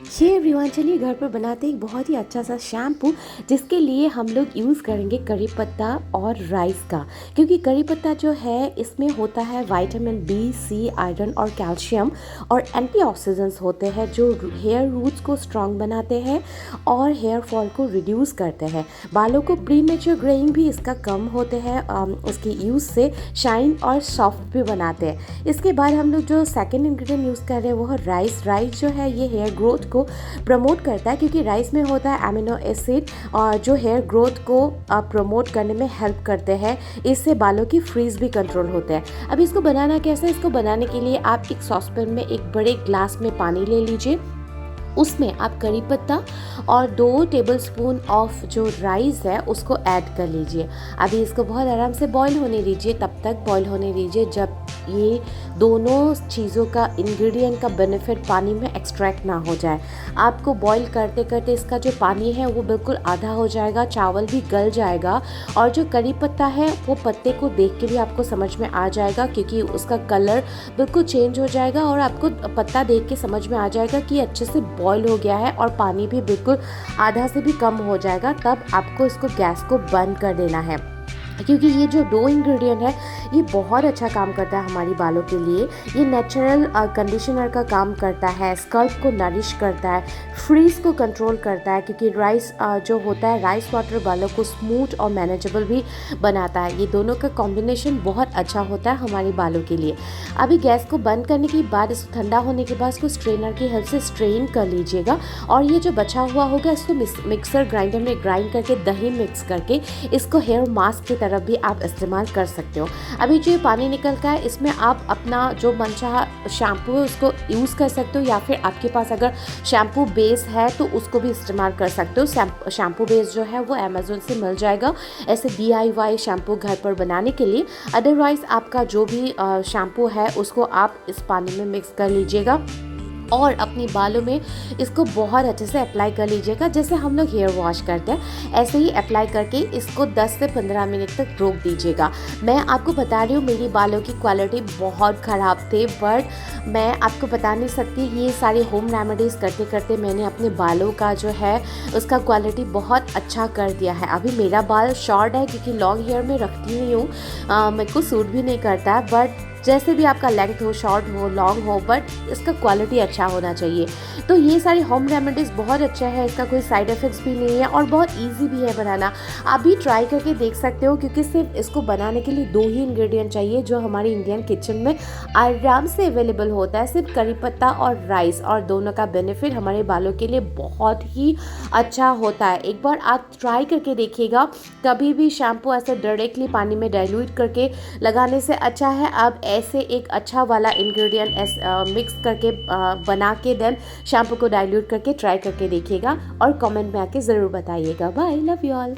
ये एवरीवन, चलिए घर पर बनाते हैं एक बहुत ही अच्छा सा शैम्पू जिसके लिए हम लोग यूज़ करेंगे करी पत्ता और राइस का। क्योंकि करी पत्ता जो है इसमें होता है विटामिन बी, सी, आयरन और कैल्शियम और एंटीऑक्सीडेंट्स होते हैं जो हेयर रूट्स को स्ट्रॉन्ग बनाते हैं और हेयर फॉल को रिड्यूस करते हैं। बालों को प्रीमेच्योर ग्रेइंग भी इसका कम होते हैं। उसके यूज़ से शाइन और सॉफ्ट भी बनाते हैं। इसके बाद हम लोग जो सेकेंड इंग्रेडिएंट यूज़ कर रहे हैं वो है राइस। राइस जो है ये हेयर ग्रोथ को प्रमोट करता है क्योंकि राइस में होता है अमीनो एसिड जो हेयर ग्रोथ को प्रमोट करने में हेल्प करते हैं। इससे बालों की फ्रीज भी कंट्रोल होते हैं। अब इसको बनाना कैसे है? इसको बनाने के लिए आप एक सॉसपैन में एक बड़े ग्लास में पानी ले लीजिए। उसमें आप करी पत्ता और 2 टेबलस्पून ऑफ जो राइस है उसको ऐड कर लीजिए। अभी इसको बहुत आराम से बॉईल होने दीजिए। तब तक बॉईल होने दीजिए जब ये दोनों चीज़ों का इंग्रेडिएंट का बेनिफिट पानी में एक्सट्रैक्ट ना हो जाए। आपको बॉईल करते करते इसका जो पानी है वो बिल्कुल आधा हो जाएगा, चावल भी गल जाएगा और जो करी पत्ता है वो पत्ते को देख के भी आपको समझ में आ जाएगा क्योंकि उसका कलर बिल्कुल चेंज हो जाएगा और आपको पत्ता देख के समझ में आ जाएगा कि अच्छे से बॉईल हो गया है और पानी भी बिल्कुल आधा से भी कम हो जाएगा। तब आपको इसको गैस को बंद कर देना है क्योंकि ये जो 2 इंग्रेडिएंट है ये बहुत अच्छा काम करता है हमारी बालों के लिए। ये नेचुरल कंडीशनर का काम करता है, स्कल्प को नरिश करता है, फ्रीज को कंट्रोल करता है क्योंकि राइस जो होता है राइस वाटर बालों को स्मूथ और मैनेजेबल भी बनाता है। ये दोनों का कॉम्बिनेशन बहुत अच्छा होता है हमारे बालों के लिए। अभी गैस को बंद करने के बाद इसको ठंडा होने के बाद इसको स्ट्रेनर की हेल्प से स्ट्रेन कर लीजिएगा और ये जो बचा हुआ होगा इसको मिक्सर ग्राइंडर में ग्राइंड करके दही मिक्स करके इसको हेयर मास्क की तरफ भी आप इस्तेमाल कर सकते हो। अभी जो पानी निकल का है इसमें आप अपना जो मनचाहा शैम्पू है उसको यूज़ कर सकते हो या फिर आपके पास अगर शैम्पू बेस है तो उसको भी इस्तेमाल कर सकते हो। शैम्पू बेस जो है वो अमेज़न से मिल जाएगा ऐसे DIY शैम्पू घर पर बनाने के लिए। अदरवाइज़ आपका जो भी शैम्पू है उसको आप इस पानी में मिक्स कर लीजिएगा और अपनी बालों में इसको बहुत अच्छे से अप्लाई कर लीजिएगा। जैसे हम लोग हेयर वॉश करते हैं ऐसे ही अप्लाई करके इसको 10 से 15 मिनट तक रोक दीजिएगा। मैं आपको बता रही हूँ मेरी बालों की क्वालिटी बहुत ख़राब थे बट मैं आपको बता नहीं सकती। ये सारी होम रेमेडीज़ करते करते मैंने अपने बालों का जो है उसका क्वालिटी बहुत अच्छा कर दिया है। अभी मेरा बाल शॉर्ट है क्योंकि लॉन्ग हेयर में रखती नहीं हूँ, मेरे को सूट भी नहीं करता है। बट जैसे भी आपका लेंथ हो, शॉर्ट हो, लॉन्ग हो, बट इसका क्वालिटी अच्छा होना चाहिए। तो ये सारी होम रेमेडीज़ बहुत अच्छा है, इसका कोई साइड इफ़ेक्ट्स भी नहीं है और बहुत इजी भी है बनाना। आप भी ट्राई करके देख सकते हो क्योंकि सिर्फ इसको बनाने के लिए 2 ही इंग्रेडिएंट चाहिए जो हमारे इंडियन किचन में आराम से अवेलेबल होता है, सिर्फ करी पत्ता और राइस। और दोनों का बेनिफिट हमारे बालों के लिए बहुत ही अच्छा होता है। एक बार आप ट्राई करके देखिएगा। कभी भी शैम्पू ऐसे डायरेक्टली पानी में डाइल्यूट करके लगाने से अच्छा है आप ऐसे एक अच्छा वाला इंग्रेडिएंट मिक्स करके बना के देन शैम्पू को डाइल्यूट करके ट्राई करके देखिएगा और कमेंट में आके ज़रूर बताइएगा। Bye, love you all.